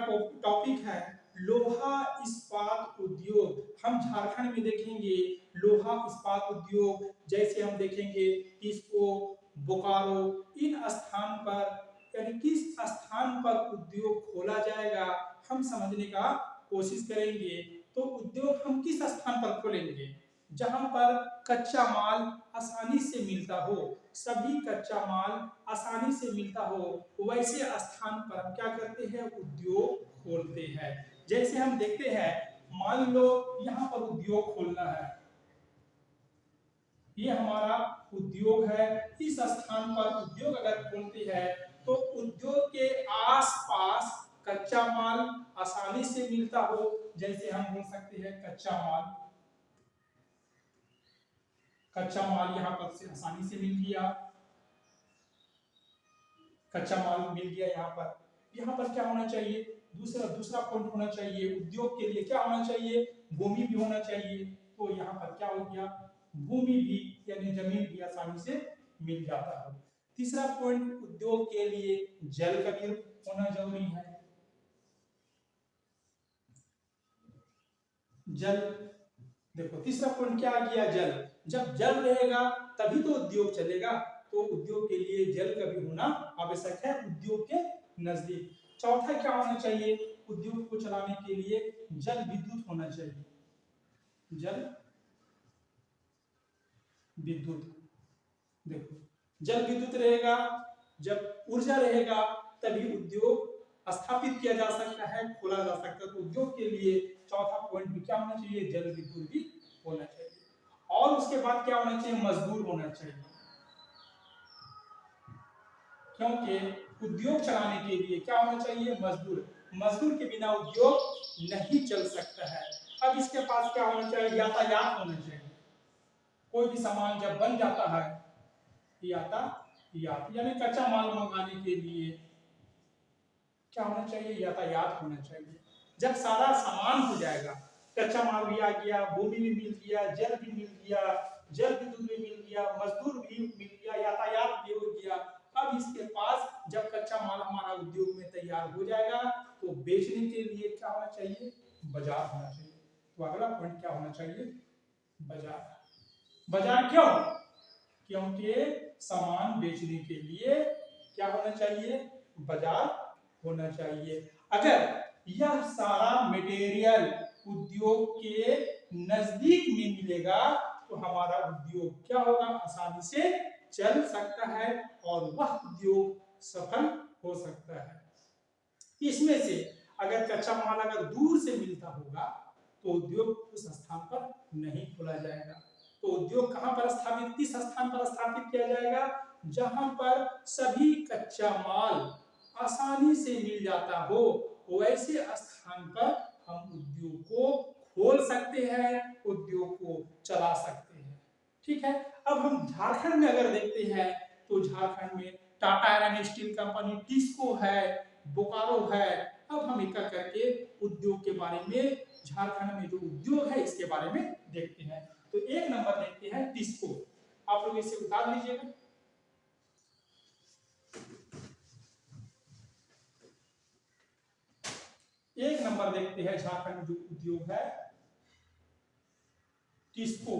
Topic है लोहा इस्पात उद्योग। हम झारखंड में देखेंगे लोहा इस्पात उद्योग, जैसे हम देखेंगे किसको बोकारो, इन स्थान पर यानी किस स्थान पर उद्योग खोला जाएगा हम समझने का कोशिश करेंगे। तो उद्योग हम किस स्थान पर खोलेंगे जहां पर कच्चा माल आसानी से मिलता हो, सभी कच्चा माल आसानी से मिलता हो, वैसे स्थान पर हम क्या करते हैं उद्योग खोलते हैं। जैसे हम देखते हैं मान लो यहाँ पर उद्योग खोलना है, ये हमारा उद्योग है, इस स्थान पर उद्योग अगर खोलते हैं तो उद्योग के आसपास कच्चा माल आसानी से मिलता हो, जैसे हम बोल सकते हैं कच्चा माल यहाँ पर से आसानी से मिल गया, कच्चा माल मिल गया यहाँ पर क्या होना चाहिए, दूसरा पॉइंट होना चाहिए उद्योग के लिए क्या होना चाहिए, भूमि भी होना चाहिए। तो यहाँ पर क्या हो गया, भूमि भी यानी जमीन भी आसानी से मिल जाता है। तीसरा पॉइंट उद्योग के लिए जल का भी होना जरूरी है। जल, देखो तीसरा पॉइंट क्या आ गया, जल। जब जल रहेगा तभी तो उद्योग चलेगा, तो उद्योग के लिए जल का भी होना आवश्यक है उद्योग के नजदीक। चौथा क्या होना चाहिए, उद्योग को चलाने के लिए जल विद्युत होना चाहिए, जल विद्युत। देखो जल विद्युत रहेगा, जब ऊर्जा रहेगा तभी उद्योग स्थापित किया जा सकता है, खोला जा सकता है। तो उद्योग के लिए चौथा पॉइंट भी क्या होना चाहिए, जल विद्युत भी होना चाहिए। और उसके बाद क्या होना चाहिए, मजदूर होना चाहिए, क्योंकि उद्योग चलाने के लिए क्या होना चाहिए, मजदूर। मजदूर के बिना उद्योग नहीं चल सकता है। अब इसके पास क्या होना चाहिए, यातायात होना चाहिए। कोई भी सामान जब बन जाता है, यातायात यानी कच्चा माल मंगाने के लिए क्या होना चाहिए, यातायात होना चाहिए। जब सारा सामान हो जाएगा, कच्चा माल भी आ गया, भूमि भी मिल गया, जल भी मिल गया, जल विद्युत भी मिल गया, मजदूर भी मिल गया, यातायात भी हो गया। अब इसके पास जब कच्चा माल हमारा उद्योग में तैयार हो जाएगा तो बेचने के लिए क्या होना चाहिए, बाजार होना चाहिए। तो अगला पॉइंट क्या होना चाहिए, बाजार। बाजार क्यों, क्योंकि सामान बेचने के लिए क्या होना चाहिए, बाजार होना चाहिए। अगर यह सारा मटेरियल उद्योग के नजदीक में मिलेगा तो हमारा उद्योग क्या होगा, आसानी से चल सकता है और वह उद्योग सफल हो सकता है। इसमें से अगर कच्चा माल अगर दूर से मिलता होगा तो उद्योग उस स्थान पर नहीं खोला जाएगा। तो उद्योग कहां पर स्थापित, किस स्थान पर स्थापित किया जाएगा, जहां पर सभी कच्चा माल आसानी से मिल जाता हो, वैसे स्थान पर हम उद्योग को खोल सकते हैं, उद्योग को चला सकते हैं। ठीक है। अब हम झारखंड में अगर देखते हैं तो झारखंड में Tata iron steel company, TISCO है, बोकारो है। अब हम एक करके उद्योग के बारे में, झारखंड में जो उद्योग है इसके बारे में देखते हैं। तो एक नंबर देखते हैं टिस्को, आप लोग इसे उतार लीजिएगा। एक नंबर देखते हैं झारखंड में जो उद्योग है टिस्को।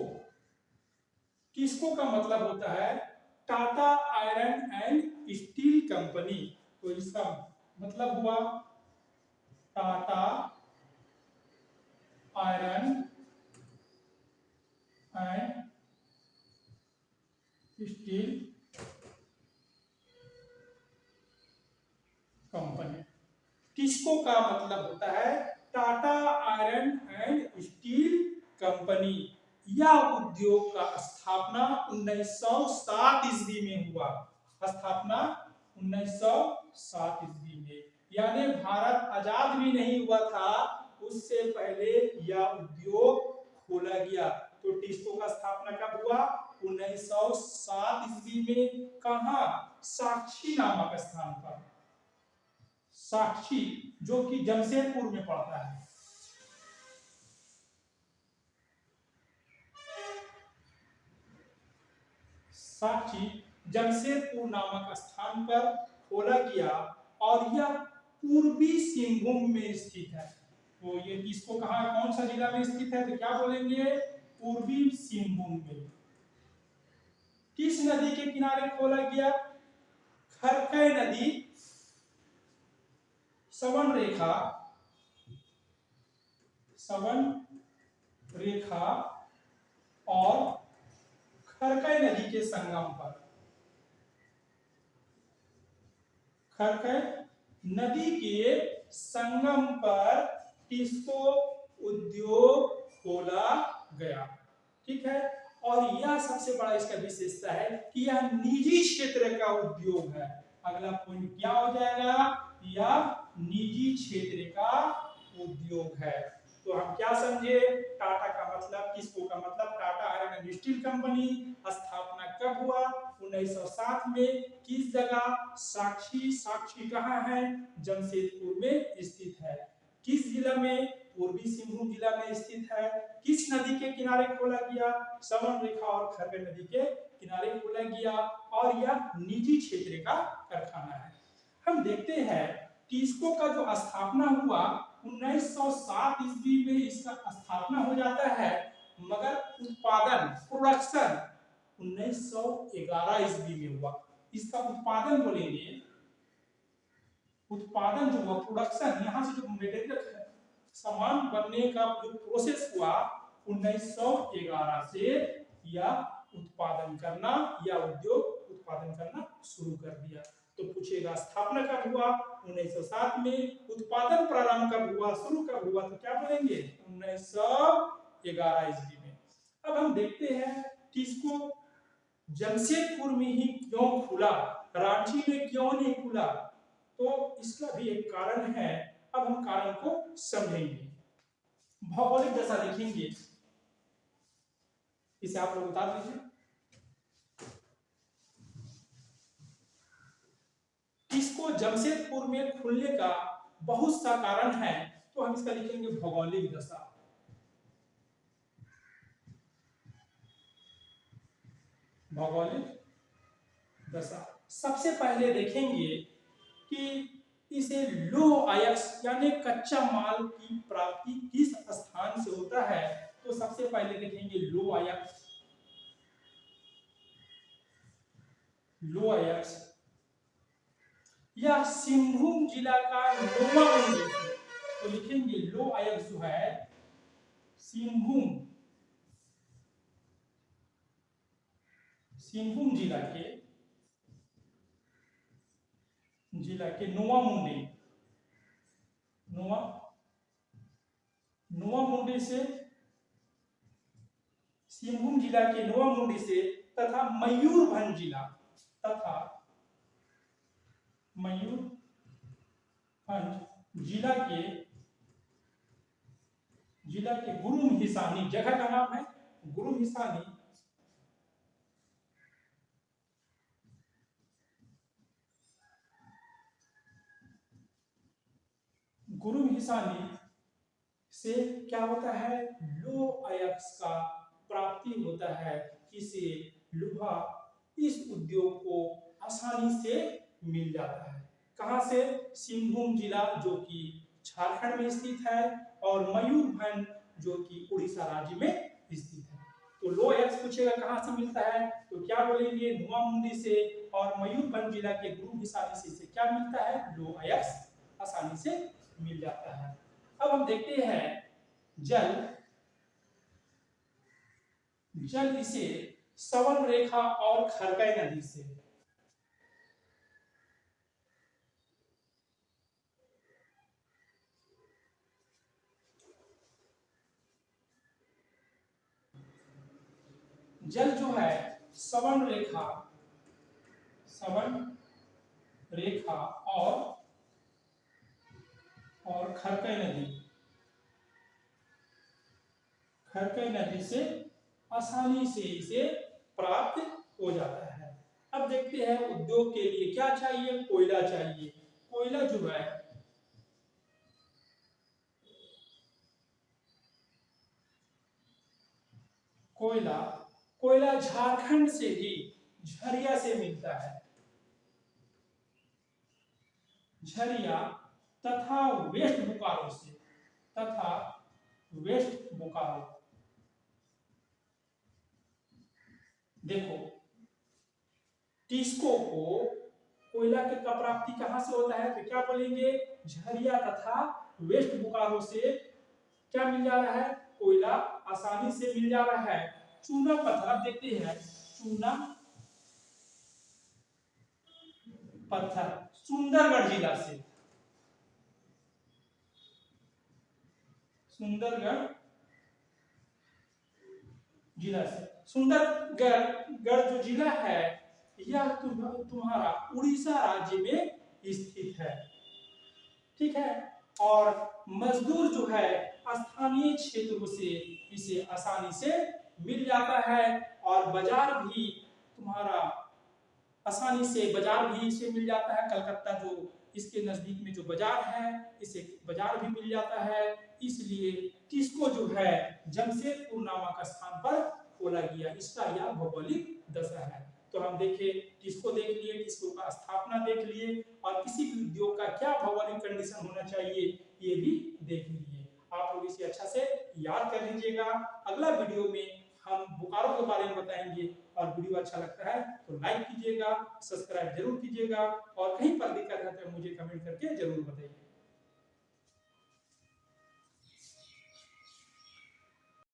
टिस्को का मतलब होता है Tata iron and steel company. तो इसका मतलब हुआ Tata iron and steel company. TISCO का मतलब होता है Tata iron and steel company. यह उद्योग का स्थापना 1907 ईस्वी में हुआ, स्थापना 1907 ईस्वी में, यानी भारत आजाद भी नहीं हुआ था उससे पहले यह उद्योग खोला गया। तो टिस्को का स्थापना कब हुआ, 1907 ईस्वी में। कहां, साक्षी नामक स्थान पर, साक्षी जो कि जमशेदपुर में पड़ता है। साक्षी जमशेदपुर नामक स्थान पर खोला गया और यह पूर्वी सिंहभूम में स्थित है। तो ये किसको कहा, कौन सा जिला में स्थित है, तो क्या बोलेंगे, पूर्वी सिंहभूम में। किस नदी के किनारे खोला गया, खरकई नदी सवन रेखा और खरकई नदी के संगम पर, खरकई नदी के संगम पर किसको उद्योग खोला गया, ठीक है। और यह सबसे बड़ा इसका विशेषता है कि यह निजी क्षेत्र का उद्योग है। अगला पॉइंट क्या हो जाएगा, यह निजी क्षेत्र का उद्योग है। तो हम क्या समझे, टाटा का मतलब, किसको का मतलब, Tata iron and steel company स्थापना कब हुआ, 1907 में। किस जगह, साक्षी कहाँ है, जमशेदपुर में स्थित है। किस जिला में, पूर्वी सिंहभूम जिला में स्थित है। किस नदी के किनारे खोला गया, सवन रेखा और खरकई नदी के किनारे खोला गया, और यह निजी क्षेत्र का कारखाना है। हम देखते हैं कि इसको का जो स्थापना हुआ 1907 ईस्वी में इसका स्थापना हो जाता है, मगर उत्पादन, प्रोडक्शन 1911 ईस्वी में हुआ। इसका उत्पादन बोलेंगे, उत्पादन जो हुआ, प्रोडक्शन, यहाँ से जो मटेरियल सामान बनने का जो प्रोसेस हुआ 1911 से, या उत्पादन करना या उद्योग उत्पादन करना शुरू कर दिया। तो पूछेगा स्थापना कब हुआ, 1907 में। उत्पादन प्रारंभ कब हुआ, शुरू कब हुआ, तो क्या बोलेंगे, 1911 ईस्वी में। अब हम देखते हैं कि इसको जमशेदपुर में ही क्यों खुला, रांची में क्यों नहीं खुला, तो इसका भी एक कारण है। अब हम कारण को समझेंगे, भौगोलिक दशा देखेंगे, इसे आप लोग बता दीजिए। इसको जमशेदपुर में खुलने का बहुत सा कारण है, तो हम इसका लिखेंगे भौगोलिक दशा। भौगोलिक दशा सबसे पहले देखेंगे कि इसे लो अयस्क यानी कच्चा माल की प्राप्ति किस स्थान से होता है, तो सबसे पहले देखेंगे लो अयस्क। लो अयस्क यह सिंहभूम जिला का नोवा मुंडी है, तो लिखेंगे लो अयस्क जो है सिंहभूम जिला के नोवा मुंडी से, सिंहभूम जिला के नोवा मुंडी से, तथा मयूरभंज जिला के गुरुम हिसानी, जगह का नाम है गुरुम हिसानी से क्या होता है, लो अयस्क का प्राप्ति होता है। इसे लोहा, इस उद्योग को आसानी से मिल जाता है। कहां से, सिंहभूम जिला जो कि झारखंड में स्थित है, और मयूरभंज जो कि उड़ीसा राज्य में स्थित है। तो लो अयस्क पूछेगा कहां से मिलता है, तो क्या बोलेंगे, नोवा मुंडी से, और मयूरभंज जिला के गुरुम हिसानी से इसे क्या मिलता है, लो अयस्क आसानी से मिल जाता है। अब हम देखते हैं जल इसे सवन रेखा और खरकई नदी से, जल जो है सवन रेखा और खरकई नदी से आसानी से इसे प्राप्त हो जाता है। अब देखते हैं उद्योग के लिए क्या चाहिए, कोयला चाहिए। कोयला जो है कोयला झारखंड से ही झरिया से मिलता है। झरिया तथा वेस्ट बोकारो से, तथा वेस्ट बोकारो। देखो, टिस्को को कोयला के का प्राप्ति कहां से होता है, तो क्या बोलेंगे, झरिया तथा वेस्ट बोकारो से क्या मिल जा रहा है, कोयला आसानी से मिल जा रहा है। चूना पत्थर, अब देखते हैं, चूना पत्थर सुंदरगढ़ जिला से, सुंदरगढ़ जिला से। सुंदरगढ़ जो जिला है यह तुम्हारा उड़ीसा राज्य में स्थित है, ठीक है। और मजदूर जो है स्थानीय क्षेत्रों से इसे आसानी से मिल जाता है, और बाजार भी तुम्हारा आसानी से, बाजार भी इसे मिल जाता है। कलकत्ता जो इसके नजदीक में जो बाजार है, इसे बाजार भी मिल जाता है। इसलिए टिस्को जो है जमशेदपुर नामक स्थान पर खोला गया, इसका यह भौगोलिक दशा है। तो हम देखे, टिस्को देख लिए, टिस्को का स्थापना देख लिए, और किसी भी उद्योग का क्या भौगोलिक कंडीशन होना चाहिए ये भी देख लीजिए। आप लोग इसे अच्छा से याद कर लीजिएगा। अगला वीडियो में हम बोकारो के बारे में बताएंगे, और वीडियो अच्छा लगता है तो लाइक कीजिएगा, सब्सक्राइब जरूर कीजिएगा, और कहीं पर दिक्कत है तो मुझे कमेंट करके जरूर बताइए।